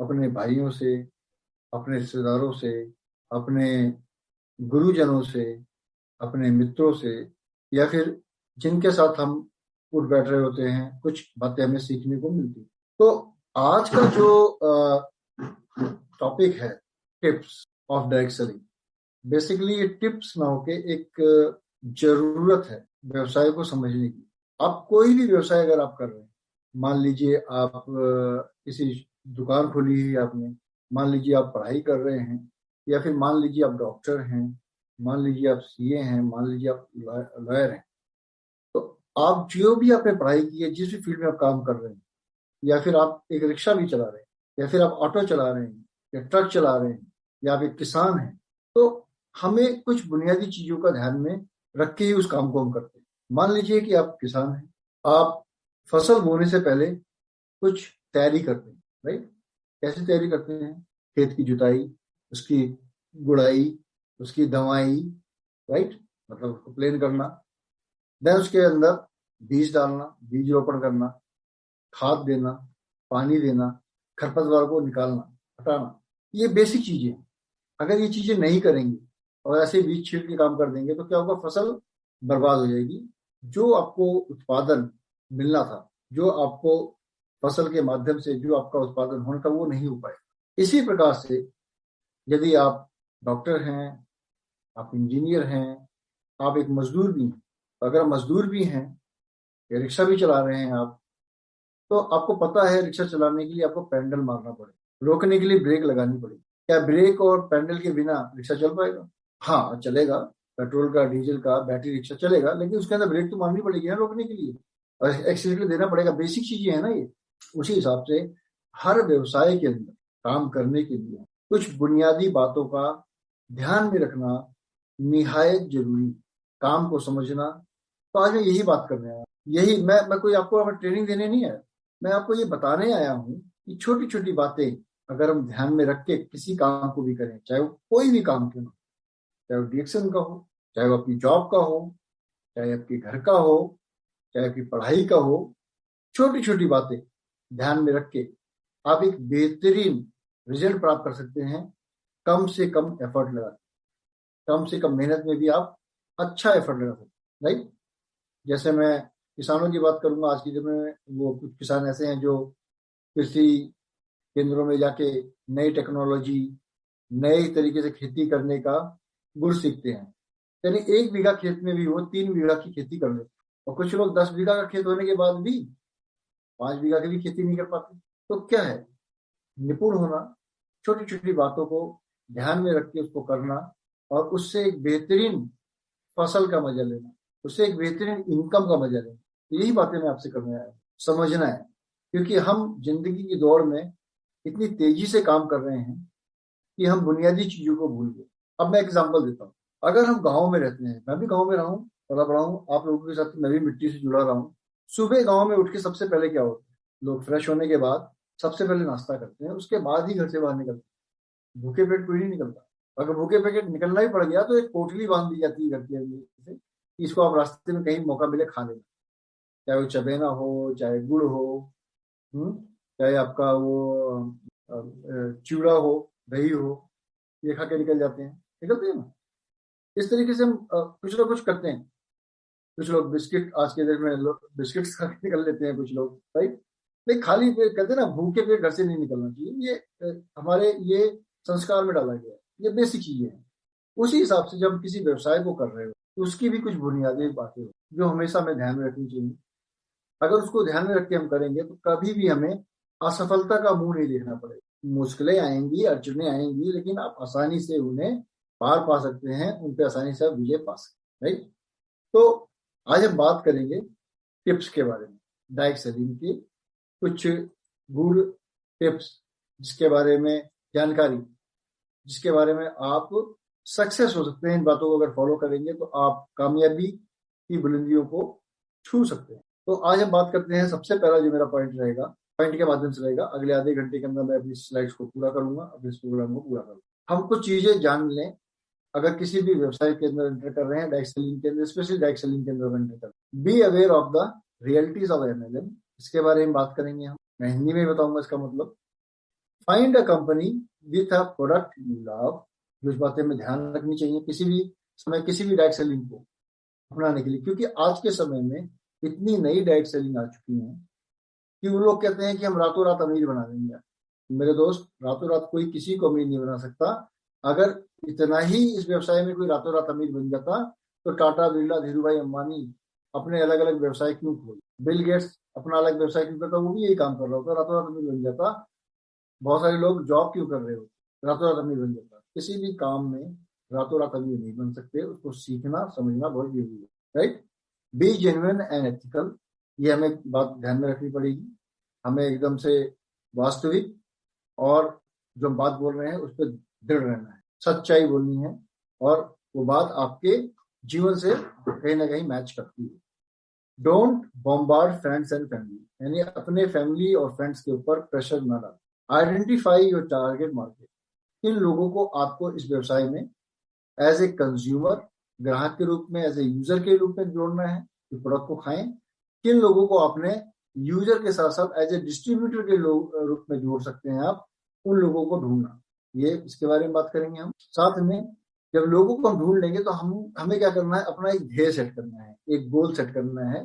अपने भाइयों से, अपने रिश्तेदारों से, अपने गुरुजनों से, अपने मित्रों से, या फिर जिनके साथ हम उठ बैठ रहे होते हैं, कुछ बातें हमें सीखने को मिलती। तो आज का जो टॉपिक है, tips of direct selling, basically ये टिप्स ना होके एक जरूरत है व्यवसाय को समझने की। आप कोई भी व्यवसाय अगर आप कर रहे हैं, मान लीजिए आप किसी दुकान खोली है आपने, मान लीजिए आप पढ़ाई कर रहे हैं, या फिर मान लीजिए आप डॉक्टर हैं, मान लीजिए आप सीए हैं, मान लीजिए आप लॉयर हैं। तो आप जो भी आपने पढ़ाई की है, जिस भी फील्ड में आप काम कर रहे हैं, या फिर आप एक रिक्शा भी चला रहे हैं, या फिर आप ऑटो चला रहे हैं, या ट्रक चला रहे हैं, या आप एक किसान हैं, तो हमें कुछ बुनियादी चीजों का ध्यान में रख के ही उस काम को हम करते हैं। मान लीजिए कि आप किसान हैं, आप फसल बोने से पहले कुछ तैयारी करते हैं, राइट? कैसे तैयारी करते हैं? खेत की जुताई, उसकी गुड़ाई, उसकी दवाई, राइट, मतलब उसको प्लेन करना, देन उसके अंदर बीज डालना, बीज रोपण करना, खाद देना, पानी देना, खरपतवार को निकालना, हटाना। ये बेसिक चीजें हैं। अगर ये चीजें नहीं करेंगे और ऐसे बीज छीट के काम कर देंगे तो क्या होगा? फसल बर्बाद हो जाएगी। जो आपको उत्पादन मिलना था, जो आपको फसल के माध्यम से जो आपका उत्पादन होना था, वो नहीं हो पाएगा। इसी प्रकार से यदि आप डॉक्टर हैं, आप इंजीनियर हैं, आप एक मजदूर भी हैं, तो अगर मजदूर भी हैं या रिक्शा भी चला रहे हैं आप, तो आपको पता है रिक्शा चलाने के लिए आपको पैडल मारना पड़ेगा, रोकने के लिए ब्रेक लगानी पड़ेगी। क्या ब्रेक और पैडल के बिना रिक्शा चल पाएगा? हाँ चलेगा, पेट्रोल का, डीजल का, बैटरी रिक्शा चलेगा, लेकिन उसके अंदर ब्रेक तो मारनी पड़ेगी ना रोकने के लिए, और एक्सीलरेटर देना पड़ेगा। बेसिक चीजें है ना ये। उसी हिसाब से हर व्यवसाय के अंदर काम करने के लिए कुछ बुनियादी बातों का ध्यान में रखना निहायत जरूरी। काम को समझना। तो आज मैं यही बात करने आया, यही मैं कोई आपको ट्रेनिंग देने नहीं आया, मैं आपको ये बताने आया हूँ कि छोटी छोटी बातें अगर हम ध्यान में रख के किसी काम को भी करें, चाहे वो कोई भी काम क्यों ना हो, चाहे वो डिएक्शन का हो, चाहे वो अपनी जॉब का हो, चाहे आपके घर का हो, चाहे आपकी पढ़ाई का हो, छोटी छोटी बातें ध्यान में रख के आप एक बेहतरीन रिजल्ट प्राप्त कर सकते हैं। कम से कम एफर्ट लगा, कम से कम मेहनत में भी आप अच्छा एफर्ट लगा सकते हैं, राइट? जैसे मैं किसानों की बात करूंगा, आज की डेट में वो कुछ किसान ऐसे हैं जो कृषि केंद्रों में जाके नई टेक्नोलॉजी, नए तरीके से खेती करने का गुर सीखते हैं। यानी 1 बीघा खेत में भी वो 3 बीघा की खेती कर लेते हैं, और कुछ लोग 10 बीघा का खेत होने के बाद भी 5 बीघा की भी खेती नहीं कर पाते। तो क्या है? निपुण होना, छोटी छोटी बातों को ध्यान में रख के उसको करना, और उससे एक बेहतरीन फसल का मजा लेना, उससे एक बेहतरीन इनकम का मजा लेना। यही बातें मैं आपसे करने आया हूं। समझना है, क्योंकि हम जिंदगी की दौड़ में इतनी तेजी से काम कर रहे हैं कि हम बुनियादी चीजों को भूल गए। अब मैं एग्जांपल देता हूँ। अगर हम गाँव में रहते हैं, मैं भी गाँव में रहा हूँ, पला बड़ा हूँ, आप लोगों के साथ नवी मिट्टी से जुड़ा रहा हूँ। सुबह गाँव में उठ के सबसे पहले क्या होता है? लोग फ्रेश होने के बाद सबसे पहले नाश्ता करते हैं, उसके बाद ही घर से बाहर निकलते हैं। भूखे पेट कोई नहीं निकलता। अगर भूखे पेट निकलना ही पड़ गया तो एक पोटली बांध दी जाती है घर के अंदर से, कि इसको आप रास्ते में कहीं मौका मिले खा लेना। चाहे वो चबेना हो, चाहे गुड़ हो, हम्म, चाहे आपका वो चिवड़ा हो, दही हो, ये खा के निकल जाते हैं, निकलते हैं ना। इस तरीके से हम कुछ ना कुछ करते हैं। कुछ लोग बिस्किट, आज के डेट में लोग बिस्किट्स खा के निकल लेते हैं कुछ लोग, राइट? लेकिन खाली पेट, कहते हैं ना, भूखे पेट घर से नहीं निकलना चाहिए। ये हमारे ये संस्कार में डाला गया है। ये बेसिक चीजें हैं। उसी हिसाब से जब हम किसी व्यवसाय को कर रहे हो तो उसकी भी कुछ बुनियादी बातें हो जो हमेशा हमें ध्यान में रखनी चाहिए। अगर उसको ध्यान में रख के हम करेंगे तो कभी भी हमें असफलता का मुंह नहीं देखना पड़ेगा। मुश्किलें आएंगी, अड़चने आएंगी, लेकिन आप आसानी से उन्हें पार पा सकते हैं, उन पे आसानी से आप विजय पा सकते हैं, राइट? तो आज हम बात करेंगे टिप्स के बारे में, डायरेक्ट सेलिंग की कुछ गुड टिप्स, जिसके बारे में जानकारी, जिसके बारे में आप सक्सेस हो सकते हैं। इन बातों को अगर फॉलो करेंगे तो आप कामयाबी की बुलंदियों को छू सकते हैं। तो आज हम बात करते हैं, सबसे पहला जो मेरा पॉइंट रहेगा, पॉइंट के माध्यम से रहेगा, अगले आधे घंटे के अंदर मैं अपनी स्लाइड्स को पूरा करूंगा, अपने इस प्रोग्राम को पूरा करूंगा। हम कुछ चीजें जान लें अगर किसी भी व्यवसाय के अंदर एंटर कर रहे हैं, डायरेक्ट सेलिंग के अंदर, स्पेशली डायरेक्ट सेलिंग के अंदर एंटर कर, be aware of the realities of MLM. इसके बारे में बात करेंगे हम। मैं हिंदी में बताऊंगा इसका मतलब। Find a company with a product you love. जो बातें में ध्यान रखनी चाहिए किसी भी समय किसी भी डायरेक्ट सेलिंग को अपनाने के लिए, क्योंकि आज के समय में इतनी नई डायरेक्ट सेलिंग आ चुकी है कि वो लोग कहते हैं कि हम रातों रात अमीर बना देंगे। मेरे दोस्त, रातों रात कोई किसी को अमीर नहीं बना सकता। अगर इतना ही इस व्यवसाय में कोई रातों रात अमीर बन जाता तो टाटा, बिरला, धीरू भाई अंबानी अपने अलग अलग व्यवसाय क्यों खोल, बिल गेट्स अपना अलग व्यवसाय क्यों करता, वो भी यही काम कर रहा होता, रातों रात अमीर बन जाता। बहुत सारे लोग जॉब क्यों कर रहे हो, रातों रात अमीर बन जाता। किसी भी काम में रातों रात अमीर नहीं बन सकते, उसको सीखना समझना बहुत जरूरी है। Right. B genuine and ethical, ये हमें बात ध्यान में रखनी पड़ेगी। हमें एकदम से वास्तविक और जो हम बात बोल रहे हैं उस पर दृढ़ रहना है, सच्चाई बोलनी है, और वो बात आपके जीवन से कहीं ना कहीं मैच करती है। Don't bombard friends and family, यानी अपने फैमिली और फ्रेंड्स के ऊपर प्रेशर न डालें। आइडेंटिफाई योर टारगेट मार्केट, किन लोगों को आपको इस व्यवसाय में एज ए कंज्यूमर, ग्राहक के रूप में, एज ए यूजर के रूप में जोड़ना है कि प्रोडक्ट को खाएं। किन लोगों को आपने यूजर के साथ साथ एज ए डिस्ट्रीब्यूटर के रूप में जोड़ सकते हैं आप, उन लोगों को ढूंढना, ये इसके बारे में बात करेंगे हम। साथ में जब लोगों को हम ढूंढ लेंगे तो हमें क्या करना है, अपना एक ध्येय सेट करना है, एक गोल सेट करना है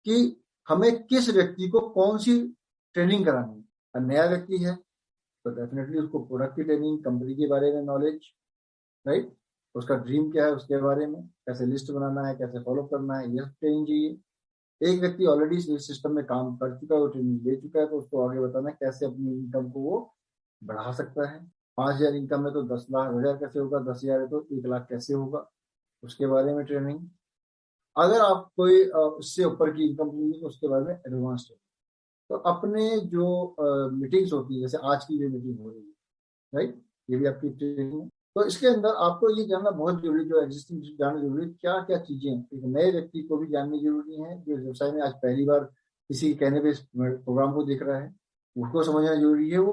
कि हमें किस व्यक्ति को कौन सी ट्रेनिंग करानी है। और नया व्यक्ति है तो डेफिनेटली उसको प्रोडक्ट की ट्रेनिंग, कंपनी के बारे में नॉलेज, राइट, उसका ड्रीम क्या है उसके बारे में, कैसे लिस्ट बनाना है, कैसे फॉलो करना है, ये ट्रेनिंग चाहिए। एक व्यक्ति ऑलरेडी इस सिस्टम में काम कर चुका है, वो ट्रेनिंग ले चुका है, तो उसको आगे बताना है कैसे अपनी इनकम को वो बढ़ा सकता है। 5,000 इनकम है तो 10,00,000 कैसे होगा, 10,000 है तो 1,00,000 कैसे होगा, उसके बारे में ट्रेनिंग। अगर आप कोई उससे ऊपर की इनकम चाहिए तो उसके बारे में एडवांस ट्रेनिंग। तो अपने जो मीटिंग्स होती है, जैसे आज की जो मीटिंग हो रही है, राइट, ये भी आपकी ट्रेनिंग है। तो इसके अंदर आपको ये जानना बहुत जरूरी, जो एग्जिस्टिंग जानना जरूरी है, क्या क्या चीजें एक नए व्यक्ति को भी जाननी जरूरी है, जो व्यवसाय में आज पहली बार किसी कहने पे इस प्रोग्राम को देख रहा है, उसको समझना जरूरी है। वो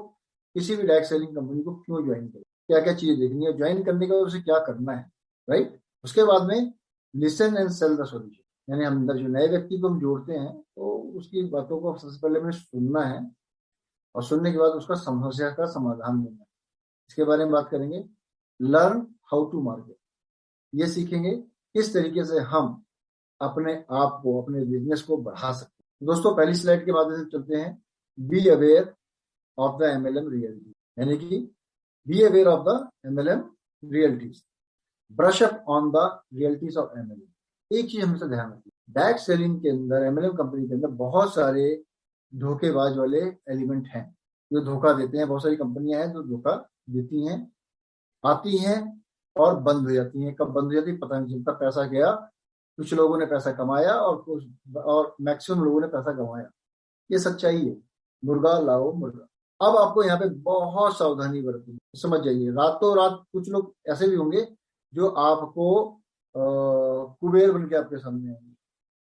किसी भी डायरेक्ट सेलिंग कंपनी को क्यों ज्वाइन करे, क्या क्या चीजें देखनी है, ज्वाइन करने के बाद उसे क्या करना है, राइट। उसके बाद में listen and sell the solution, यानी हम अंदर जो नए व्यक्ति को हम जोड़ते हैं तो उसकी बातों को सबसे पहले हमें सुनना है, और सुनने के बाद उसका समस्या का समाधान देना है। इसके बारे में बात करेंगे। लर्न हाउ टू मार्केट, ये सीखेंगे किस तरीके से हम अपने आप को, अपने बिजनेस को बढ़ा सकते हैं। दोस्तों, पहली स्लाइड के माध्यम से चलते हैं। Be aware of the MLM reality, यानी कि be aware of the MLM realities, brush up on the realities of MLM. एक चीज हमेशा ध्यान रखिए, डायरेक्ट सेलिंग के अंदर, एमएलएम कंपनी के अंदर बहुत सारे धोखेबाज वाले एलिमेंट हैं जो धोखा देते हैं। बहुत सारी कंपनियां हैं जो धोखा देती हैं, आती हैं और बंद हो जाती हैं। कब बंद हो जाती है पता नहीं चलता, पैसा गया, कुछ लोगों ने पैसा कमाया और मैक्सिमम लोगों ने पैसा गंवाया। ये सच्चाई है, मुर्गा लाओ मुर्गा। अब आपको यहाँ पे बहुत सावधानी बरतनी है, समझ जाइए। रातों रात कुछ लोग ऐसे भी होंगे जो आपको कुबेर बन के आपके सामने आएंगे,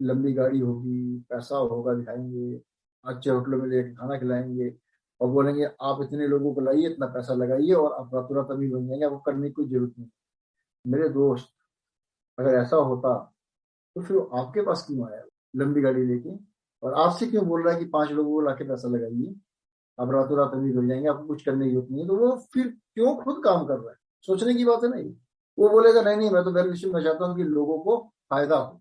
लंबी गाड़ी होगी, पैसा होगा, दिखाएंगे, अच्छे होटलों में लेके खाना खिलाएंगे और बोलेंगे आप इतने लोगों को लाइए, इतना पैसा लगाइए और आप रातों रात अमीर बन जाएंगे, आपको करने की कोई जरूरत नहीं। मेरे दोस्त, अगर ऐसा होता तो फिर वो आपके पास क्यों आया लंबी गाड़ी लेके, और आपसे क्यों बोल रहा है कि 5 लोगों को लाके पैसा लगाइए, आप रातों रात अमीर हो जाएंगे, आपको कुछ करने की जरूरत नहीं है। तो वो फिर क्यों खुद काम कर रहा है, सोचने की बात है ना ये। वो बोलेगा नहीं नहीं, मैं तो वैल्यूएशन में चाहता हूँ कि लोगों को फायदा हो।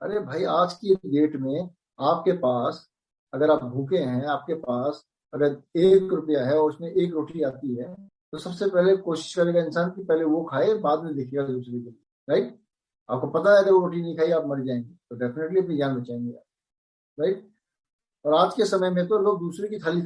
अरे भाई, आज की डेट में आपके पास, अगर आप भूखे हैं, आपके पास अगर 1 रुपया है और उसमें 1 रोटी आती है, तो सबसे पहले कोशिश करेगा इंसान कि पहले वो खाए, बाद में देखिएगा दूसरे के लिए, राइट। आपको पता है अगर वो रोटी नहीं खाई आप मर जाएंगे, तो डेफिनेटली अपनी जान बचाएंगे आप, राइट। और आज के समय में तो लोग दूसरे की थाली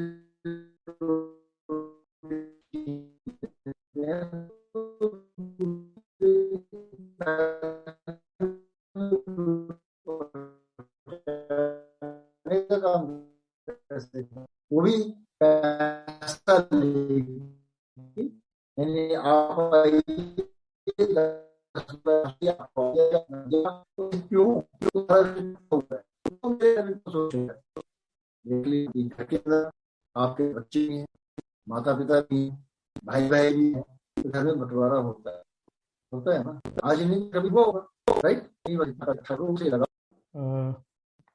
का काम कैसे, वो भी पैसा लेगी, यानी आप क्यों घर के अंदर आपके बच्चे भी हैं, माता पिता भी हैं, भाई भाई भी हैं, तो घर में बंटवारा होता है ना। आज नहीं कभी वो होगा, राइट।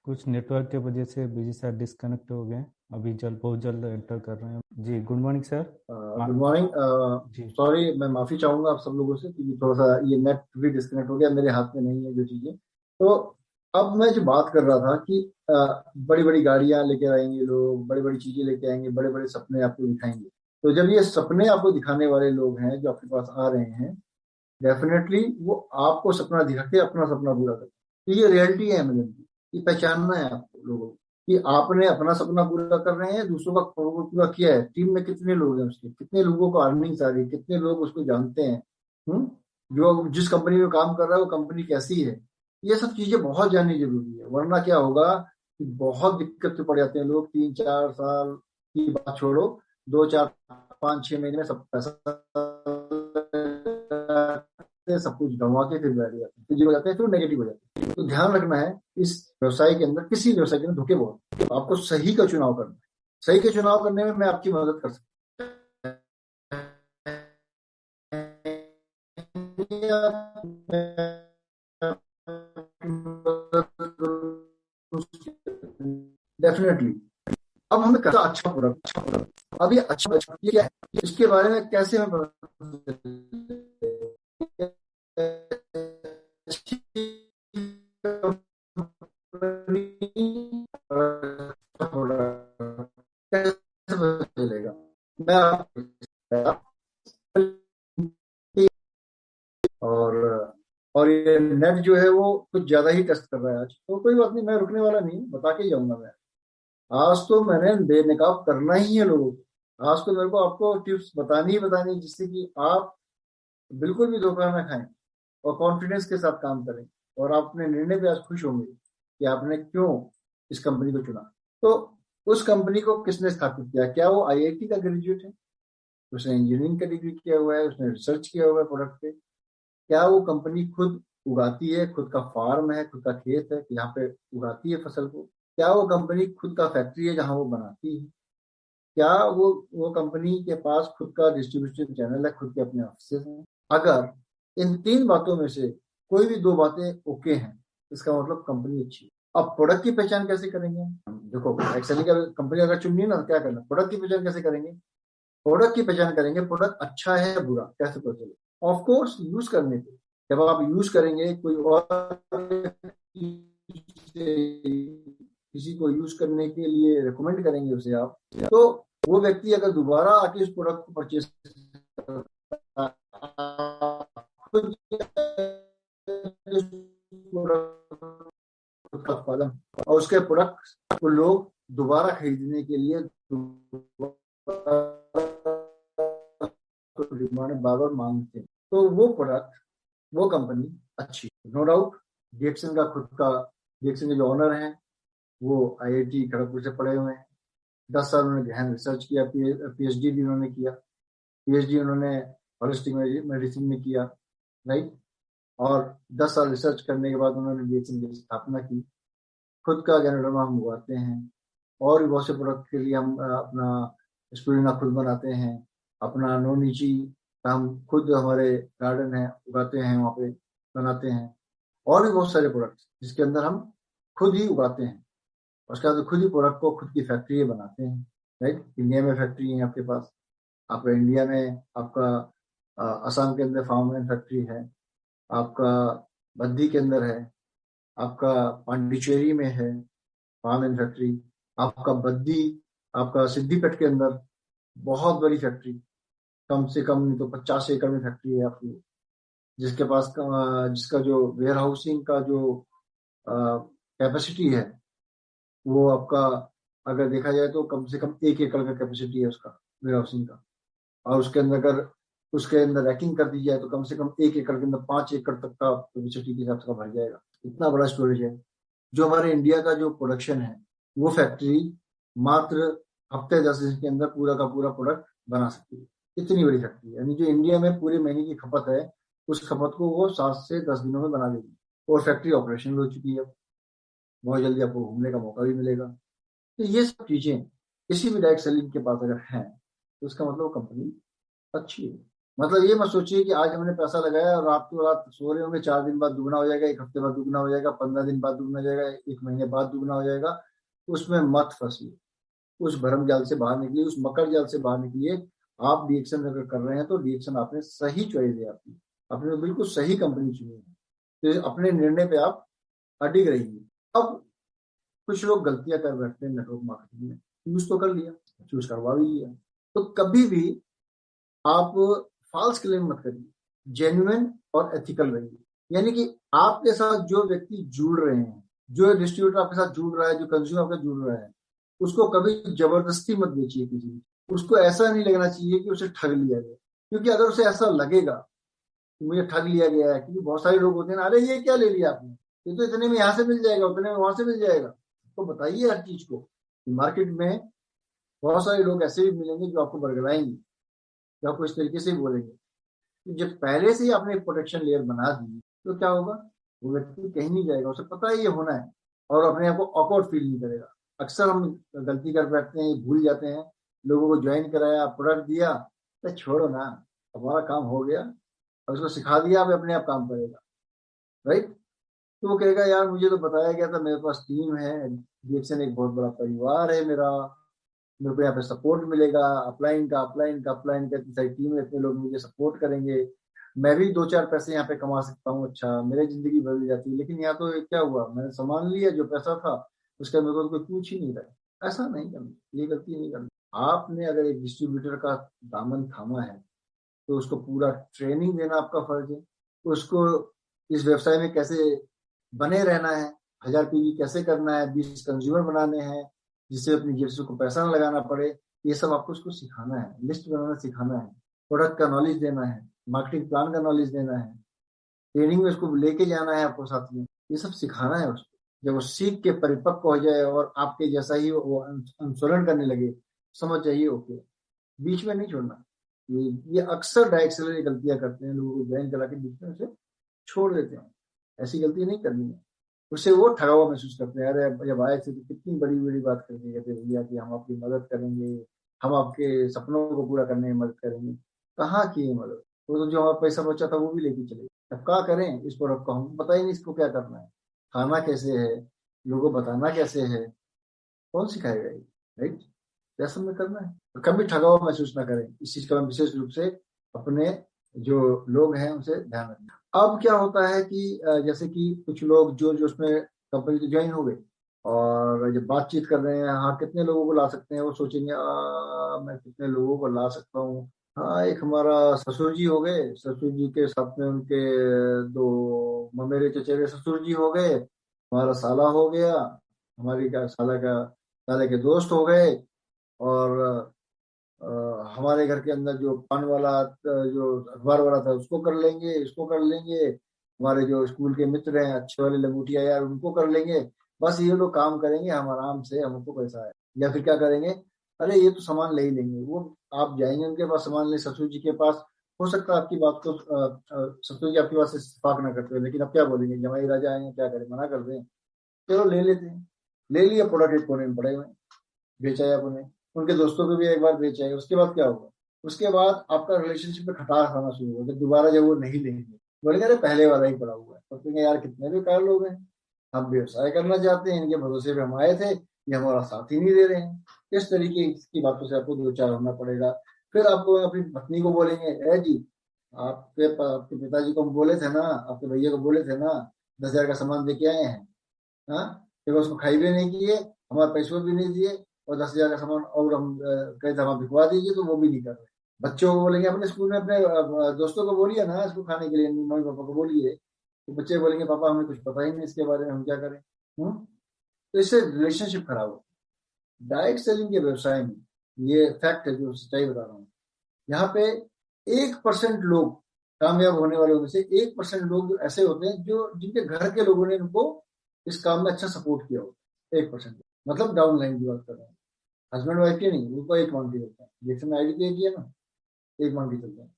कुछ नेटवर्क के वजह से बिजी सर डिस्कनेक्ट हो गए। अभी बहुत जल्द एंटर कर रहे हैं जी। Good morning sir. Good morning. जी। सॉरी, मैं माफी चाहूंगा आप सब लोगों से क्योंकि थोड़ा सा ये नेट भी डिस्कनेक्ट हो गया, मेरे हाथ में नहीं है जो चीजें। तो अब मैं जो बात कर रहा था कि बड़ी बड़ी गाड़ियां लेके आएंगे लोग, बड़ी बड़ी चीजें लेके आएंगे, बड़े बड़े सपने आपको दिखाएंगे। तो जब ये सपने आपको दिखाने वाले लोग हैं जो आपके पास आ रहे हैं, डेफिनेटली वो आपको सपना दिखा के अपना सपना पूरा करते हैं। तो ये रियलिटी है एमएलएम की। ये पहचानना है आपको लोगों को कि आपने अपना सपना पूरा कर रहे हैं, दूसरों का पूरा किया है। टीम में कितने लोग हैं, उसके कितने लोगों को अर्निंग्स आ रही है, कितने लोग उसको जानते हैं। जो जिस कंपनी में काम कर रहा है वो कंपनी कैसी है, ये सब चीजें बहुत जाननी जरूरी है। वरना क्या होगा कि बहुत दिक्कत में पड़ जाते हैं लोग। 3-4 साल की बात छोड़ो, 2-4-5-6 महीने में सब पैसा सब कुछ गंवा के फिर बैठ जाते हैं, फिर जीरो हो जाते हैं, फिर नेगेटिव हो जाते हैं। तो ध्यान रखना है इस व्यवसाय के अंदर, किसी व्यवसाय के अंदर धोखे बहुत हैं। तो आपको सही का चुनाव करना है। सही के चुनाव करने में मैं आपकी मदद कर सकता, डेफिनेटली। अब हमें कैसा अच्छा प्रोडक्ट, अब ये अच्छा ये क्या है, इसके बारे में कैसे हमें कैसे चलेगा। मैं और और ये नेट जो है वो कुछ ज्यादा ही टेस्ट कर रहा है आज। तो कोई बात नहीं, मैं रुकने वाला नहीं, बता के ही जाऊंगा मैं। आज तो मैंने बेनकाब करना ही है लोगों को। आज तो मेरे को आपको टिप्स बतानी ही बतानी है, जिससे कि आप बिल्कुल भी धोखा ना खाएं और कॉन्फिडेंस के साथ काम करें। और आप अपने निर्णय पे आज खुश होंगे कि आपने क्यों इस कंपनी को चुना। तो उस कंपनी को किसने स्थापित किया? क्या वो आईआईटी का ग्रेजुएट है? उसने इंजीनियरिंग का डिग्री किया हुआ है? उसने रिसर्च किया हुआ है प्रोडक्ट पे? क्या वो कंपनी खुद उगाती है, खुद का फार्म है, खुद का खेत है कि यहाँ पे उगाती है फसल को? क्या वो कंपनी खुद का फैक्ट्री है जहाँ वो बनाती है? क्या वो कंपनी के पास खुद का डिस्ट्रीब्यूशन चैनल है, खुद के अपने ऑफिस हैं? अगर इन तीन बातों में से कोई भी दो बातें ओके हैं, इसका मतलब कंपनी अच्छी है। अब प्रोडक्ट की पहचान कैसे करेंगे? देखो, एक्सेल का कंपनी अगर चुननी है ना, क्या करना, प्रोडक्ट की पहचान कैसे करेंगे? प्रोडक्ट की पहचान करेंगे, प्रोडक्ट अच्छा है या बुरा कैसे पता चले? ऑफ कोर्स यूज करने पे। जब आप यूज करेंगे, कोई और किसी को यूज करने के लिए रिकमेंड करेंगे उसे आप, तो वो व्यक्ति अगर दोबारा आके इस प्रोडक्ट को परचेज का उत्पादन और उसके प्रोडक्ट को लोग दोबारा खरीदने के लिए डिमांड बार बार मांगते हैं, तो वो प्रोडक्ट, वो कंपनी अच्छी, नो डाउट। डीएक्सन का खुद का, डीएक्सन के जो ऑनर हैं वो आईआईटी खड़गपुर से पढ़े हुए हैं। 10 साल उन्होंने गहन रिसर्च किया, पीएचडी भी उन्होंने किया। पीएचडी उन्होंने होलिस्टिक मेडिसिन में किया, राइट। और 10 साल रिसर्च करने के बाद उन्होंने डीएक्सन की स्थापना की। खुद का गैनोडर्मा हम उगाते हैं, और भी बहुत से प्रोडक्ट के लिए हम अपना स्पिरुलिना खुद बनाते हैं। अपना नोनिची का हम खुद, हमारे गार्डन है, उगाते हैं, वहाँ पे बनाते हैं। और भी बहुत सारे प्रोडक्ट्स जिसके अंदर हम खुद ही उगाते हैं। उसके बाद खुद ही प्रोडक्ट को खुद की फैक्ट्री बनाते हैं, राइट। इंडिया में फैक्ट्री है आपके पास, आपका इंडिया में आपका असम के अंदर फार्म एंड फैक्ट्री है, आपका बद्दी के अंदर है, आपका पांडिचेरी में है फार्म एंड फैक्ट्री, आपका बद्दी, आपका सिद्दीपेट के अंदर बहुत बड़ी फैक्ट्री, कम से कम नहीं तो 50 एकड़ में फैक्ट्री है आपकी, जिसके पास जिसका जो वेयर हाउसिंग का जो कैपेसिटी है वो आपका, अगर देखा जाए तो कम से कम 1 एकड़ का कैपेसिटी है उसका, वेयर हाउसिंग का। और उसके अंदर अगर उसके अंदर रैकिंग कर दी जाए तो कम से कम 1 एकड़ के अंदर 5 एकड़ तक का कैपेसिटी के हिसाब से भर जाएगा। इतना बड़ा स्टोरेज है। जो हमारे इंडिया का जो प्रोडक्शन है, वो फैक्ट्री मात्र हफ्ते 10 दिन के अंदर पूरा का पूरा प्रोडक्ट बना सकती है। इतनी बड़ी फैक्ट्री है, यानी जो इंडिया में पूरे महीने की खपत है, उस खपत को वो 7 से 10 दिनों में बना देगी। और फैक्ट्री ऑपरेशन हो चुकी है, बहुत जल्दी आपको घूमने का मौका भी मिलेगा। तो ये सब चीजें किसी भी डायरेक्ट सेलिंग के पास अगर हैं, तो इसका मतलब कंपनी अच्छी है। मतलब ये मत सोचिए कि आज हमने पैसा लगाया और रात को रात सो रहे होंगे, 4 दिन बाद दुगना हो जाएगा, 1 हफ्ते बाद दुगना हो जाएगा, 15 दिन बाद दुगना हो जाएगा, 1 महीने बाद दुगना हो जाएगा। उसमें मत फंसिए। उस भरम जाल से बाहर निकलिए, उस मकर जाल से बाहर निकलिए। आप डीएक्शन अगर कर रहे हैं तो डीएक्शन आपने सही चॉइस है, आपकी आपने बिल्कुल सही कंपनी चुनी है, तो अपने निर्णय पे आप अडिग रहिए। अब कुछ लोग गलतियां कर बैठते हैं नेटवर्क मार्केटिंग में। चूज तो कर लिया, चूज करवा भी लिया, तो कभी भी आप फॉल्स क्लेम मत करिए, जेन्युइन और एथिकल रहिए। यानी कि आपके साथ जो व्यक्ति जुड़ रहे हैं, जो डिस्ट्रीब्यूटर आपके साथ जुड़ रहा है, जो कंज्यूमर आपके साथ जुड़ रहा है, उसको कभी जबरदस्ती मत बेचिए किसी को। उसको ऐसा नहीं लगना चाहिए कि उसे ठग लिया गया, क्योंकि अगर उसे ऐसा लगेगा कि मुझे ठग लिया गया है, क्योंकि बहुत सारे लोग होते हैं ना, अरे ये क्या ले लिया आपने, ये तो इतने में यहाँ से मिल जाएगा, उतने में वहां से मिल जाएगा। तो बताइए हर चीज को। मार्केट में बहुत सारे लोग ऐसे भी मिलेंगे जो आपको बरगलाएंगे, जो आपको इस तरीके से ही बोलेंगे। तो जब पहले से ही आपने एक प्रोटेक्शन लेयर बना दी, तो क्या होगा, वो व्यक्ति कहीं नहीं जाएगा, उसे पता है ये होना है, और अपने आप को ऑकवर्ड फील नहीं करेगा। अक्सर हम गलती कर बैठते हैं, भूल जाते हैं। लोगों को ज्वाइन कराया, प्रोडक्ट दिया, तो छोड़ो ना, हमारा काम हो गया, और उसको सिखा दिया, अब अपने आप काम करेगा, राइट। तो वो कहेगा यार मुझे तो बताया गया था, मेरे पास टीम है, डीएक्शन एक बहुत बड़ा परिवार है मेरा, मेरे को यहाँ पे सपोर्ट मिलेगा, अपलाइन का इतनी सारी टीम है, इतने लोग मुझे सपोर्ट करेंगे, मैं भी दो चार पैसे यहाँ पे कमा सकता हूँ, अच्छा मेरी जिंदगी बदल जाती है। लेकिन यहाँ तो क्या हुआ, मैंने सामान लिया, जो पैसा था उसका मेरे को तो कोई पूछ ही नहीं रहा। ऐसा नहीं करना, ये गलती नहीं करनी। आपने अगर एक डिस्ट्रीब्यूटर का दामन थामा है, तो उसको पूरा ट्रेनिंग देना आपका फर्ज है। उसको इस व्यवसाय में कैसे बने रहना है, 1000 पीवी कैसे करना है, 20 कंज्यूमर बनाने हैं, जिससे अपनी जेब से को पैसा ना लगाना पड़े, ये सब आपको उसको सिखाना है, लिस्ट बनाना सिखाना है, प्रोडक्ट का नॉलेज देना है, मार्केटिंग प्लान का नॉलेज देना है, ट्रेनिंग में उसको लेके जाना है आपको साथ में, ये सब सिखाना है उसको। जब वो सीख के परिपक्व हो जाए और आपके जैसा ही वो अनुसरण करने लगे, समझ जाइए ओके, बीच में नहीं छोड़ना। ये अक्सर डायरेक्ट सेलर ये गलतियां करते हैं, लोगों को ज्वाइन करा के बीच में उसे छोड़ देते हैं। ऐसी गलती नहीं करनी है। उससे वो ठगा हुआ महसूस करते हैं, अरे जब आए थे तो कितनी बड़ी बड़ी बात करके कहते भैया कि हम आपकी मदद करेंगे, हम आपके सपनों को पूरा करने में मदद करेंगे। कहाँ की है मदद, वो तो जो हमारा पैसा बचा था वो भी लेके चले गए। अब क्या करें इस प्रोडक्ट को, हमको पता ही नहीं इसको क्या करना है, खाना कैसे है, लोगों को बताना कैसे है, कौन सिखाएगा ये, राइट। ऐसा में करना है, तो कभी ठगा हुआ महसूस ना करें। इस चीज का हम विशेष रूप से अपने जो लोग हैं उनसे ध्यान रखना। अब क्या होता है कि जैसे कि कुछ लोग जो जो उसमें कंपनी से ज्वाइन हो गए, और जब बातचीत कर रहे हैं, हाँ कितने लोगों को ला सकते हैं, वो सोचेंगे मैं कितने लोगों को ला सकता हूँ। हाँ, एक हमारा ससुर जी हो गए, ससुर जी के साथ में उनके दो ममेरे चचेरे ससुर जी हो गए, हमारा साला हो गया, हमारी क्या साले के दोस्त हो गए, और हमारे घर के अंदर जो पान वाला जो अखबार वाला था उसको कर लेंगे, इसको कर लेंगे, हमारे जो स्कूल के मित्र हैं अच्छे वाले लंगूटिया यार उनको कर लेंगे। बस ये लोग काम करेंगे, हम आराम से, हमको पैसा है। या फिर क्या करेंगे, अरे ये तो सामान ले ही लेंगे, वो आप जाएंगे उनके पास सामान ले, ससुर जी के पास। हो सकता है आपकी बात को ससुर जी आपकी बात से इत्तेफाक ना करते हो, लेकिन अब क्या बोलेंगे, जमाई राजा आएंगे क्या करें, मना कर दें। चलो ले लेते हैं, ले लिया, प्रोडक्ट एक कोने में पड़े हुए हैं, बेचा या उन्हें, उनके दोस्तों को भी एक बार बेचा है। उसके बाद क्या होगा, उसके बाद आपका रिलेशनशिप में खटास आना शुरू होगा। दोबारा जब वो नहीं लेंगे, बोलेंगे अरे पहले वाला ही पड़ा हुआ है, तो कहेंगे यार कितने बेकार लोग हैं, हम व्यवसाय करना चाहते हैं, इनके भरोसे पे हम आए थे, ये हमारा साथ ही नहीं दे रहे हैं। इस तरीके की बातों से आपको दो चार होना पड़ेगा। फिर आपको अपनी पत्नी को बोलेंगे, ए जी आपके पिताजी को हम बोले थे ना, आपके भैया को बोले थे ना, 10,000 का सामान दे के आए हैं, हाँ, फिर उसको खाई भी नहीं किए, हमारे पैसों भी नहीं दिए, और 10,000 का सामान और हम कहे थे हम भिजवा दीजिए, तो वो भी नहीं कर रहे। बच्चों को बोलेंगे, अपने स्कूल में अपने दोस्तों को बोलिए ना इसको खाने के लिए, मम्मी पापा को बोलिए, तो बच्चे बोलेंगे पापा हमें कुछ पता ही नहीं इसके बारे में, हम क्या करें। तो इससे रिलेशनशिप खराब हो। डायरेक्ट सेलिंग के व्यवसाय में ये फैक्ट है जो सच्चाई बता रहा हूँ। यहाँ पे 1% लोग कामयाब होने वालों में से 1% लोग ऐसे होते हैं जो जिनके घर के लोगों ने उनको इस काम में अच्छा सपोर्ट किया हो। 1%, मतलब डाउन लाइन की बात कर रहे हैं, हस्बैंड वाइफ की नहीं, उनको एक मान के चलता है, जैसे आईडी पे किया ना, एक मान के चलता है।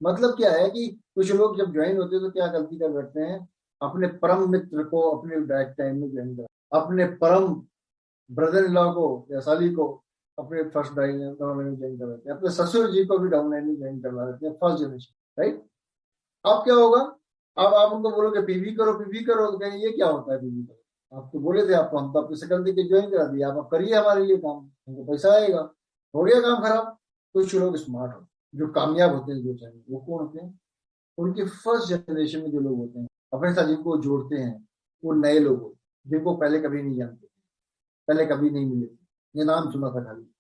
मतलब क्या है कि कुछ लोग जब ज्वाइन होते हैं तो क्या गलती कर बैठते हैं, अपने परम मित्र को अपने डायरेक्ट टाइम में ज्वाइन करा, अपने परम ब्रदर इन लॉ को या साली को अपने फर्स्ट डाउन लाइन में ज्वाइन करा देते हैं, अपने ससुर जी को भी डाउन लाइन में ज्वाइन करवा देते हैं, फर्स्ट जनरेशन, राइट। अब क्या होगा, अब आप उनको बोलोगे पीवी करो, पीवी करो, तो कहेंगे ये क्या होता है पीवी करो, आप तो बोले थे, आपको हम तो आपकी शक्ल देख के ज्वाइन करा दिया, आप करिए हमारे लिए काम, हमको पैसा आएगा। हो गया काम खराब। कुछ लोग स्मार्ट हो, जो कामयाब होते हैं, जो चाहिए वो कौन होते हैं? उनके फर्स्ट जनरेशन में जो लोग होते हैं, अपने साथ जिनको वो जोड़ते हैं, वो नए लोग होते हैं जिनको पहले कभी नहीं जानते, पहले कभी नहीं मिले, ये नाम सुना था खाली।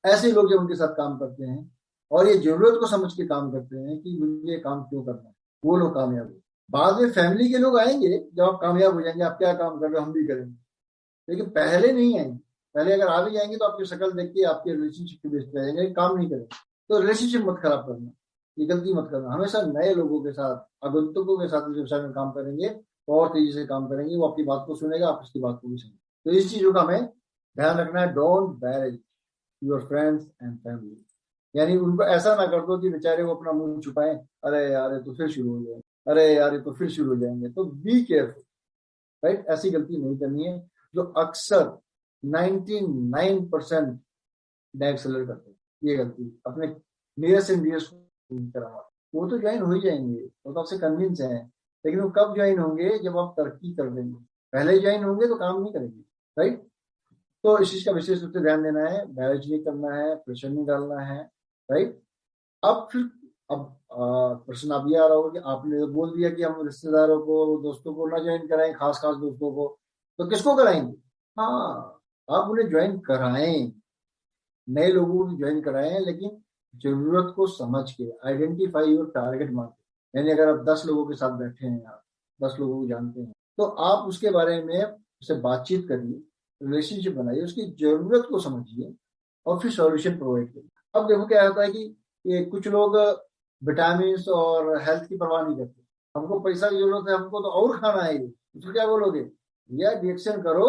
ऐसे लोग जब उनके साथ काम करते हैं और ये जरूरत को समझ के काम करते हैं कि मुझे ये काम क्यों करना है, वो लोग कामयाब हो। बाद में फैमिली के लोग आएंगे जब आप कामयाब हो जाएंगे, आप क्या काम कर रहे हो हम भी करेंगे, लेकिन पहले नहीं आएंगे। पहले अगर आ भी जाएंगे तो आपकी शक्ल देख के आपके रिलेशनशिप के बेस पे आएंगे, काम नहीं करेंगे। तो रिलेशनशिप मत खराब करना, ये गलती मत करना। हमेशा नए लोगों के साथ, आगंतुकों के साथ व्यवसाय में काम करेंगे, और तेजी से काम करेंगे, वो आपकी बात को सुनेगा, आप उसकी बात को भी सुनेंगे। तो इस चीजों का हमें ध्यान रखना है। Don't barrage your friends and family, यानी उनको ऐसा ना कर दो कि बेचारे वो अपना मुंह छुपाएं, अरे यार ये तो फिर शुरू हो जाएंगे, अरे यार ये तो फिर शुरू हो जाएंगे। तो बी केयरफुल, राइट? ऐसी गलती नहीं करनी है जो अक्सर 99% बैक सेलर करते हैं। ये गलती अपने नियरेस्ट एंड डियरेस्ट करा। वो तो ज्वाइन हो ही जाएंगे, वो तो आपसे कन्विंस है, लेकिन वो कब ज्वाइन होंगे? जब आप तरक्की कर देंगे। पहले ज्वाइन होंगे तो काम नहीं करेंगे, राइट? तो इस चीज का विशेष रूप से ध्यान देना है, मैनेज नहीं करना है, प्रेशर नहीं डालना है, राइट? अब फिर अब प्रश्न अब ये आ रहा होगा कि आपने तो बोल दिया कि हम रिश्तेदारों को, दोस्तों को ना ज्वाइन कराएं, खास खास दोस्तों को, तो किसको कराएंगे? हाँ, आप उन्हें ज्वाइन कराएं, नए लोगों को ज्वाइन कराएं, लेकिन जरूरत को समझ के। आइडेंटिफाई योर टारगेट मार्केट, यानी अगर आप 10 लोगों के साथ बैठे हैं, आप 10 लोगों को जानते हैं, तो आप उसके बारे में उससे बातचीत करिए, रिलेशनशिप बनाइए, उसकी जरूरत को समझिए, और फिर सॉल्यूशन प्रोवाइड करिए। अब देखो क्या होता है कि ये कुछ लोग विटामिन और हेल्थ की परवाह नहीं करते। हमको पैसा की जरूरत है, हमको तो और खाना है, उसको क्या बोलोगे? या रिएक्शन करो,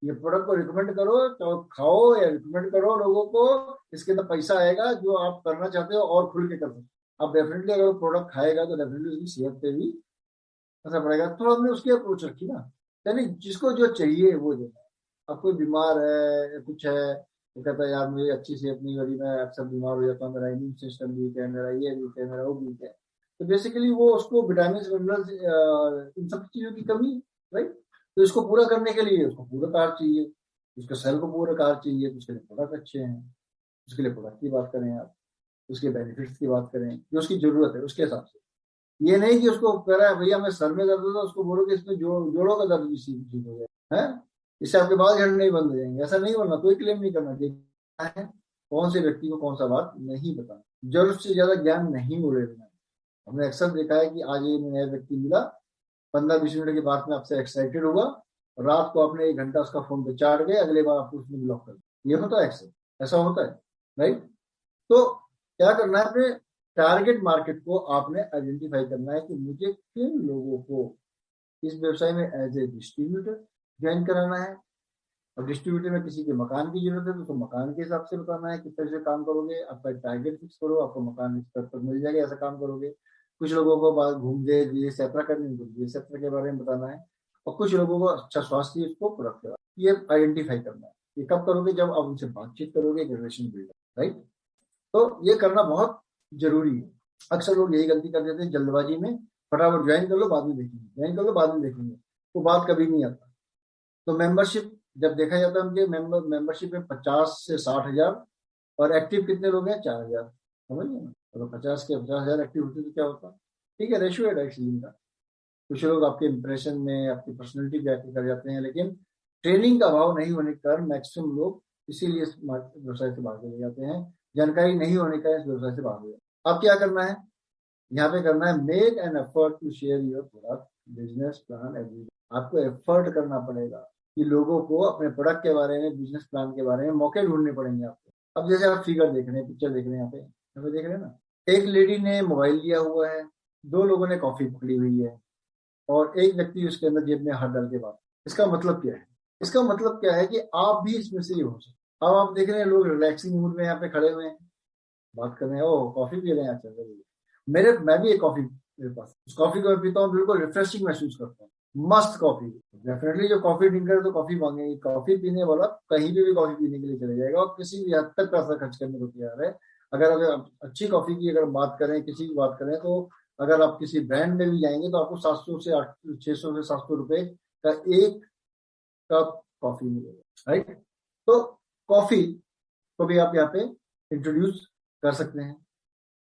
ये प्रोडक्ट को रिकमेंड करो, तो खाओ या रिकमेंड करो लोगों को, इसके अंदर पैसा आएगा, जो आप करना चाहते हो और खुल के कर सकते। अब डेफिनेटली अगर वो प्रोडक्ट खाएगा तो डेफिनेटली उसकी सेहत पे भी असर पड़ेगा। तो हमने उसकी अप्रोच रखी ना, यानी जिसको जो चाहिए वो देना। अब कोई बीमार है या कुछ है, वो कहता है यार मुझे अच्छी सेहत नहीं हो रही, मैं अक्सर बीमार हो जाता हूँ, मेरा इम्यून सिस्टम वीक है, मेरा ये वीक है, मेरा वो वीक है। तो बेसिकली वो उसको विटामिन मिनरल्स, इन सब चीजों की कमी, राइट? तो इसको पूरा करने के लिए उसको पूरा कार चाहिए, उसके सेल को पूरा कार चाहिए, तो उसके लिए प्रोडक्ट अच्छे हैं। उसके लिए प्रोडक्ट की बात करें आप, उसके बेनिफिट्स की बात करें, जो उसकी जरूरत है उसके हिसाब से। ये नहीं कि उसको कह रहा है भैया मैं सर में दर्द होता, उसको बोलो कि इसमें जोड़ों का दर्द भी ठीक हो जाए, है, इससे आपके बाल झड़ने ही बंद हो जाएंगे। ऐसा नहीं बोलना, कोई क्लेम नहीं करना चाहिए। कौन से व्यक्ति को कौन सा बात नहीं बताना, जरूरत से ज्यादा ज्ञान नहीं बोले देना। हमने अक्सर देखा है कि आज ये नया व्यक्ति मिला, 15-20 मिनट की बात में आपसे एक्साइटेड हुआ, और रात को आपने 1 घंटा उसका फोन पे चाट गए, अगले बार आपको उसने ब्लॉक कर दिया। ये होता है अक्सर, ऐसा होता है, राइट? तो क्या करना है, अपने टारगेट मार्केट को आपने आइडेंटिफाई करना है कि मुझे किन लोगों को इस व्यवसाय में एज ए डिस्ट्रीब्यूटर ज्वाइन कराना है। और डिस्ट्रीब्यूटर में किसी के मकान की जरूरत है तो उसको मकान के हिसाब से बताना है किस तरह से काम करोगे। आपका टारगेट फिक्स करो, आपको मकान इस स्तर पर मिल जाएगा, ऐसा काम करोगे। कुछ लोगों को बाहर घूम गए विदेश यात्रा करनी, उनको विदेश यात्रा के बारे में बताना है। और कुछ लोगों को अच्छा स्वास्थ्य उसको प्रोडक्ट करना, ये आइडेंटिफाई करना है। ये कब करोगे? जब आप उनसे बातचीत करोगे, रिलेशन बिल्ड, राइट? तो ये करना बहुत जरूरी है। अक्सर लोग यही गलती कर देते हैं जल्दबाजी में, फटाफट ज्वाइन कर लो बाद में देखेंगे, ज्वाइन कर लो बाद में देखेंगे, वो बात कभी नहीं आता। तो मेंबरशिप जब देखा जाता है, उनके मेंबरशिप में 50 से 60 हजार, और एक्टिव कितने लोग हैं? 4 हजार। समझ गए ना? अगर 50 के 50 हजार एक्टिव होते तो क्या होता? ठीक है, रेशियो है डायरेक्ट का। कुछ लोग आपके इंप्रेशन में, आपकी पर्सनैलिटी पे कर जाते हैं, लेकिन ट्रेनिंग का अभाव नहीं होने के कारण मैक्सिमम लोग इसीलिए इस व्यवसाय से बाहर चले जाते हैं। जानकारी नहीं होने का इस व्यवसाय से बाहर हो जाते हैं। अब क्या करना है यहाँ पे? करना है make an effort to share your product business plan every. आपको एफर्ट करना पड़ेगा कि लोगों को अपने प्रोडक्ट के बारे में, बिजनेस प्लान के बारे में मौके ढूंढने पड़ेंगे आपको। अब जैसे आप फिगर देख रहे हैं, पिक्चर देख रहे हैं, यहाँ पे देख रहे हैं ना, एक लेडी ने मोबाइल लिया हुआ है, 2 लोगों ने कॉफी पकड़ी हुई है, और एक व्यक्ति उसके अंदर जेब में हाथ डाल के बात। इसका मतलब क्या है? इसका मतलब क्या है कि आप भी इसमें से ही हो सकते। अब आप देख रहे हैं लोग रिलैक्सिंग मूड में यहाँ पे खड़े हुए हैं, बात कर रहे हैं, ओ कॉफी पी रहे हैं, अच्छा चलिए। मैं भी एक कॉफी, मेरे पास उस कॉफी को मैं पीता हूँ, बिल्कुल रिफ्रेशिंग महसूस करता हूँ, मस्त कॉफी। डेफिनेटली जो कॉफी ड्रिंकर तो कॉफी मांगेगी, कॉफी पीने वाला कहीं पे भी कॉफी पीने के लिए चले जाएगा, और किसी भी हद तक पैसा खर्च करने को तैयार है। अगर अगर आप अच्छी कॉफी की अगर बात करें, किसी की बात करें, तो अगर आप किसी ब्रांड में भी जाएंगे तो आपको 700 से 600 से 700 रुपए का एक कप कॉफी मिलेगा, राइट। तो कॉफी को भी आप यहाँ पे इंट्रोड्यूस कर सकते हैं।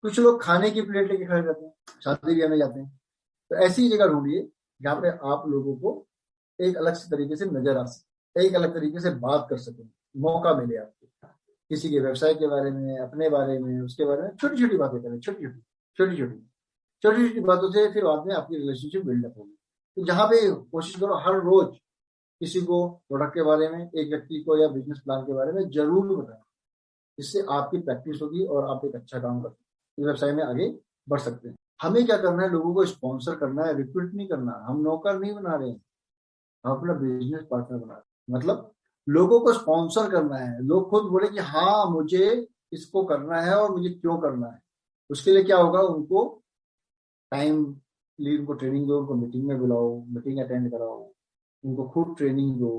कुछ लोग खाने की प्लेट लेके खड़े रहते हैं, शादी ब्याह में जाते हैं, तो ऐसी जगह ढूंढिए जहाँ पे आप लोगों को एक अलग से तरीके से नजर आ सके, एक अलग तरीके से बात कर सके, मौका मिले आपको किसी के व्यवसाय के बारे में, अपने बारे में, उसके बारे में छोटी छोटी बातें करें, छोटी छोटी छोटी छोटी छोटी छोटी बातों से फिर बाद में आपकी रिलेशनशिप बिल्डअप होगी। तो जहाँ पे कोशिश करो हर रोज किसी को प्रोडक्ट के बारे में, एक व्यक्ति को या बिजनेस प्लान के बारे में जरूर बताएं। इससे आपकी प्रैक्टिस होगी और आप एक अच्छा काम कर सकते हैं, व्यवसाय में आगे बढ़ सकते हैं। हमें क्या करना है, लोगों को स्पॉन्सर करना है, रिक्रूट नहीं करना। हम नौकर नहीं बना रहे हैं, हम अपना बिजनेस पार्टनर बना रहे हैं। मतलब लोगों को स्पॉन्सर करना है, लोग खुद बोले कि हाँ मुझे इसको करना है और मुझे क्यों करना है। उसके लिए क्या होगा, उनको टाइम ली, उनको ट्रेनिंग दो, उनको मीटिंग में बुलाओ, मीटिंग अटेंड कराओ, उनको खूब ट्रेनिंग दो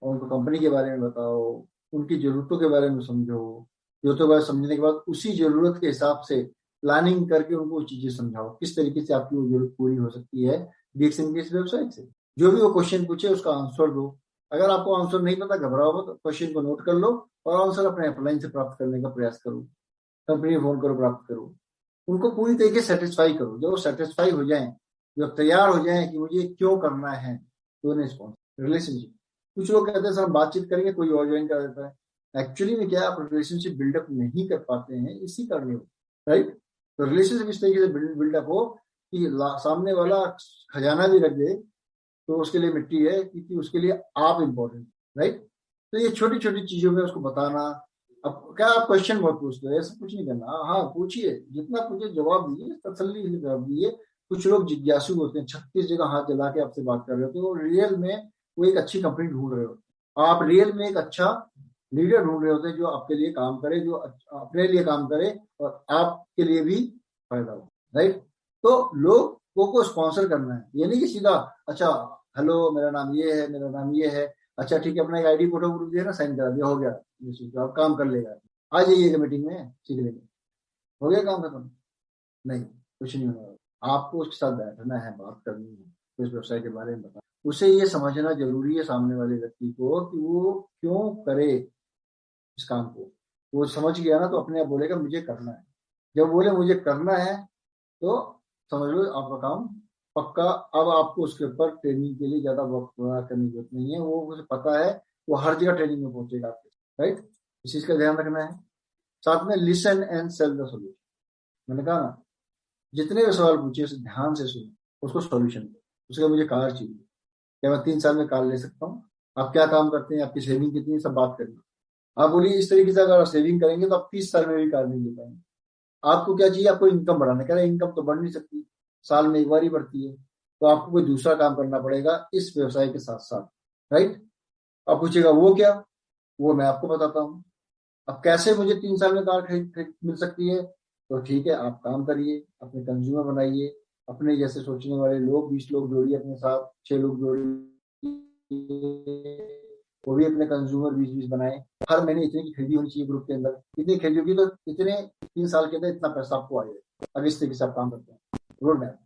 और उनको कंपनी के बारे में बताओ, उनकी जरूरतों के बारे में समझो। जरूरतों के बारे में समझने के बाद उसी जरूरत के हिसाब से प्लानिंग करके उनको वो चीजें समझाओ, किस तरीके से आपकी वो जरूरत पूरी हो सकती है डीएक्सएम की इस वेबसाइट से। जो भी वो क्वेश्चन पूछे उसका आंसर दो। अगर आपको आंसर नहीं पता, घबराओ मत, क्वेश्चन को नोट कर लो और आंसर अपने अपलाइन से प्राप्त करने का प्रयास करो, कंपनी में फोन करो, प्राप्त करो, उनको पूरी तरीके से सेटिस्फाई करो। जब वो सेटिस्फाई हो जाए, जब तैयार हो जाए कि मुझे क्यों करना है, तो उन्हें स्पॉन्सर। रिलेशनशिप, कुछ लोग कहते हैं सर हम बातचीत करेंगे, कोई और ज्वाइन कर देता है। एक्चुअली में क्या, आप रिलेशनशिप बिल्डअप नहीं कर पाते हैं इसी कारण हो, राइट। तो रिलेशनशिप इस तरीके से बिल्डअप हो कि सामने वाला खजाना भी रख दे तो उसके लिए मिट्टी है, क्योंकि उसके लिए आप इम्पोर्टेंट, राइट। तो ये छोटी छोटी चीजों में उसको बताना। अब क्या, आप क्वेश्चन बहुत पूछते हो, ऐसा कुछ नहीं करना। हाँ पूछिए, जितना पूछिए जवाब दीजिए, तसल्ली से जवाब दीजिए। कुछ लोग जिज्ञासु होते हैं, 36 जगह हाथ जला के आपसे बात कर रहे होते हैं, और रियल में वो एक अच्छी कंपनी ढूंढ रहे होते हैं। आप रियल में एक अच्छा लीडर ढूंढ रहे होते हैं जो आपके लिए काम करे, जो अपने लिए काम करे और आपके लिए भी फायदा हो, राइट। तो लोगों को स्पॉन्सर करना है, ये नहीं कि सीधा अच्छा हेलो मेरा नाम ये है, मेरा नाम ये है, अच्छा ठीक है, अपना एक आईडी फोटो प्रूफ दिया ना, साइन करा दिया, हो गया, आप काम कर लेगा, आ जाइएगा मीटिंग में सीख लेंगे, हो गया काम खत्म। नहीं, कुछ नहीं होगा। आपको उसके साथ बैठना है, बात करनी है, उस व्यवसाय के बारे में बताना, उसे ये समझना जरूरी है सामने वाले व्यक्ति को कि वो क्यों करे इस काम को। वो समझ गया ना तो अपने आप बोलेगा मुझे करना है। जब बोले मुझे करना है तो समझ लो आपका काम पक्का। अब आपको उसके ऊपर ट्रेनिंग के लिए ज्यादा वक्त करने की जरूरत नहीं है, वो मुझे पता है, वो हर जगह ट्रेनिंग में पहुंचेगा आपके, राइट। इस चीज का ध्यान रखना है। साथ में listen and sell the solution. मैंने कहा ना, जितने भी सवाल पूछे उसे ध्यान से सुनो, उसको सोल्यूशन दो। उसका मुझे कार चाहिए, क्या मैं 3 साल में कार ले सकता हूँ? आप क्या काम करते हैं, आपकी सेविंग कितनी है, सब बात करिए। आप बोलिए इस तरीके से अगर आप सेविंग करेंगे तो आप 30 साल में भी कार नहीं ले पाएंगे। आपको क्या चाहिए, आपको इनकम बढ़ाना, कह रहे इनकम तो बढ़ नहीं सकती, साल में एक बार ही बढ़ती है, तो आपको कोई दूसरा काम करना पड़ेगा इस व्यवसाय के साथ साथ, राइट। आप पूछेगा वो क्या, वो मैं आपको बताता हूँ। अब कैसे मुझे 3 साल में कार खरीद मिल सकती है, तो ठीक है, आप काम करिए, अपने कंज्यूमर बनाइए, अपने जैसे सोचने वाले लोग 20 लोग जोड़िए अपने साथ, 6 लोग जोड़िए, वो भी अपने कंज्यूमर 20-20 बनाए। हर महीने इतने की खरीदी होनी चाहिए ग्रुप के अंदर, इतनी खरीदी होगी तो इतने 3 साल के अंदर इतना पैसा आपको आएगा। अब इस तरीके से आप काम करते हैं, रोड मैप,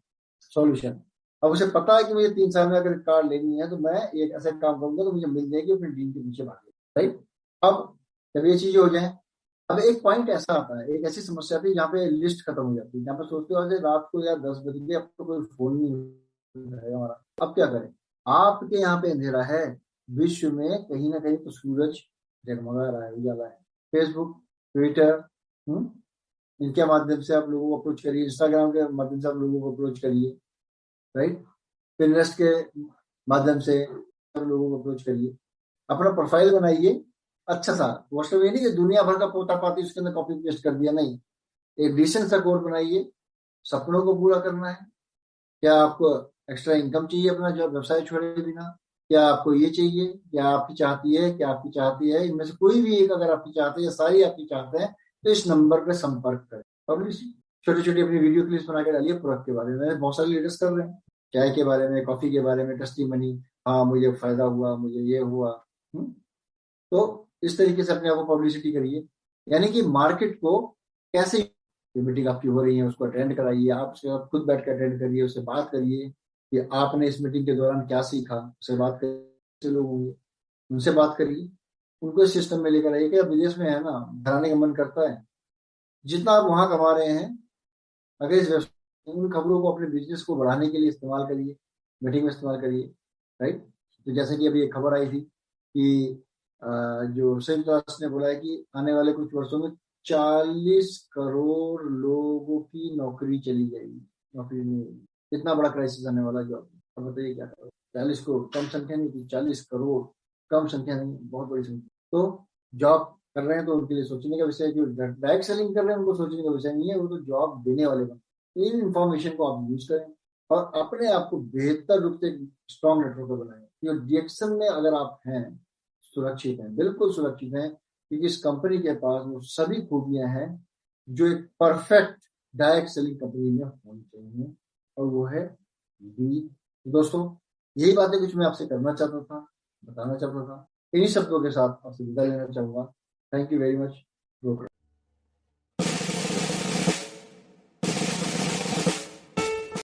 सॉल्यूशन। अब उसे पता है कि मुझे 3 साल में अगर कार लेनी है तो मैं एक ऐसे काम करूंगा तो मुझे मिल जाएगी, अपनी ड्रीम के पीछे भागे, राइट। अब जब ये चीजें हो जाए, अब एक पॉइंट ऐसा आता है, एक ऐसी समस्या आती है जहाँ पे लिस्ट खत्म हो जाती है, जहाँ पे सोचते हो अरे रात को यार 10 बज गए, अब तो कोई फोन नहीं है हमारा, अब क्या करें। आपके यहाँ पे अंधेरा है, विश्व में कहीं ना कहीं तो सूरज जगमगा रहा है, उजाला है। फेसबुक, ट्विटर, इनके माध्यम से आप लोगों को अप्रोच करिए, इंस्टाग्राम के माध्यम से आप लोगों को अप्रोच करिए, राइट। पिनरेस्ट के माध्यम से आप लोगों को अप्रोच करिए, अपना प्रोफाइल बनाइए अच्छा सा। व्हाट्सएप ये नहीं कि दुनिया भर का पोता पाती उसके अंदर कॉपी पेस्ट कर दिया, नहीं। एक डिसेंट सा कोड बनाइए, सपनों को पूरा करना है। क्या आपको एक्स्ट्रा इनकम चाहिए अपना जॉब व्यवसाय छोड़े बिना? क्या आपको ये चाहिए, क्या आपकी चाहती है, क्या आपकी चाहती है, इनमें से कोई भी एक अगर आपकी चाहते हैं या सारी आपकी चाहते हैं तो इस नंबर पे संपर्क करें। पब्लिश, छोटी छोटी अपनी वीडियो क्लिप्स बना के डालिए प्रोडक्ट के बारे में। बहुत सारे लीडर्स कर रहे हैं, चाय के बारे में, कॉफी के बारे में, टेस्टिमनी, हाँ मुझे फायदा हुआ, मुझे ये हुआ। तो इस तरीके से अपने आप को पब्लिसिटी करिए, यानी कि मार्केट को कैसे, मीटिंग आपकी हो रही है उसको अटेंड कराइए, आप उसके साथ खुद बैठ कर अटेंड करिए, उससे बात करिए कि आपने इस मीटिंग के दौरान क्या सीखा, उससे बात कैसे लोग होंगे, उनसे बात करिए, उनको इस सिस्टम में लेकर आइए कि आप विदेश में है ना, घर आने का मन करता है। जितना आप वहां कमा रहे हैं, अगर इस उन खबरों को अपने बिजनेस को बढ़ाने के लिए इस्तेमाल करिए, मीटिंग में इस्तेमाल करिए। राइट। तो जैसे कि अभी एक खबर आई थी कि जो संयुक्त राष्ट्र ने बोला है कि आने वाले कुछ वर्षों में 40 करोड़ लोगों की नौकरी चली जाएगी, नौकरी नहीं होगी। इतना बड़ा क्राइसिस आने वाला जॉब। अब बताइए क्या करोगे। 40 करोड़ कम संख्या नहीं थी, 40 करोड़ कम संख्या नहीं, बहुत बड़ी संख्या। तो जॉब कर रहे हैं तो उनके लिए सोचने का विषय है, जो डायरेक्ट सेलिंग कर रहे हैं उनको सोचने का विषय नहीं है, वो तो जॉब देने वाले बने। इन इंफॉर्मेशन को आप यूज करें और अपने आप को बेहतर रूप से स्ट्रॉन्ग नेटवर्क बनाएं। जो डिएक्शन में अगर आप हैं, सुरक्षित हैं, बिल्कुल सुरक्षित हैं, क्योंकि इस कंपनी के पास वो सभी खूबियां हैं जो एक परफेक्ट डायरेक्ट सेलिंग कंपनी में होनी चाहिए, और वो है लीड। दोस्तों, यही बातें कुछ मैं आपसे करना चाहता था, बताना चाहता था। इन्हीं शब्दों के साथ आपसे विदा लेना चाहूंगा। Thank you very much.